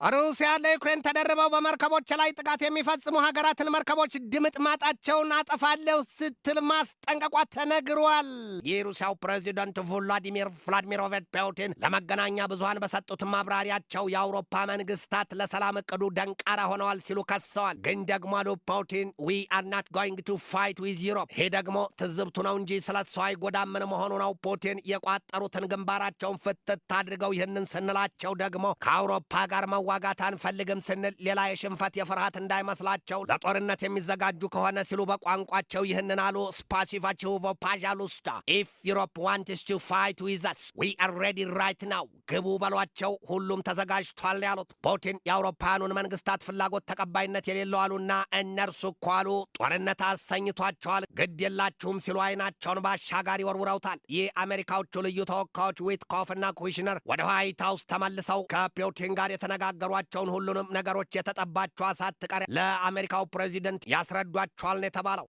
ሩሲያ ለዩክሬን ተደርበው በመርከቦች ላይ ጥቃት የሚፈጽሙ ሀገራትን መርከቦች ድምጥ ማጣቸውን አጠፋለሁ ስትል ማስጠንቀቋ ተነግሯል። የሩሲያው ፕሬዚደንት ቭላዲሚር ቭላዲሚሮቪች ፑቲን ለመገናኛ ብዙሃን በሰጡት ማብራሪያቸው የአውሮፓ መንግስታት ለሰላም እቅዱ ደንቃራ ሆነዋል ሲሉ ከሰዋል። ግን ደግሞ አሉ ፑቲን ዊ አር ናት ጎይንግ ቱ ፋይት ዊዝ ዩሮፕ፣ ይሄ ደግሞ ትዝብቱ ነው እንጂ ስለ እሱ አይጎዳምን መሆኑ ነው። ፑቲን የቋጠሩትን ግንባራቸውን ፍትት አድርገው ይህንን ስንላቸው ደግሞ ከአውሮፓ ጋር መዋጋት አንፈልግም ስንል ሌላ የሽንፈት የፍርሃት እንዳይመስላቸው ለጦርነት የሚዘጋጁ ከሆነ ሲሉ በቋንቋቸው ይህንን አሉ። ስፓሲቫችሁቮ ፓዣሉስታ ኢፍ ዩሮፕ ዋንትስ ቱ ፋይት ዊዝ አስ ዊ አር ሬዲ ራይት ናው፣ ግቡ በሏቸው፣ ሁሉም ተዘጋጅቷል ያሉት ፑቲን የአውሮፓውያኑን መንግስታት ፍላጎት ተቀባይነት የሌለው አሉና እነርሱ እኮ አሉ ጦርነት አሰኝቷቸዋል፣ ግድ የላችሁም ሲሉ አይናቸውን ባሻጋሪ ወርውረውታል። የአሜሪካዎቹ ልዩ ተወካዮች ዊትኮፍና ኩሽነር ወደ ዋይት ሃውስ ተመልሰው ከፑቲን ጋር የተነጋገሯቸውን ሁሉንም ነገሮች የተጠባቸው ሳትቀር ለአሜሪካው ፕሬዚደንት ያስረዷቸዋል ነው የተባለው።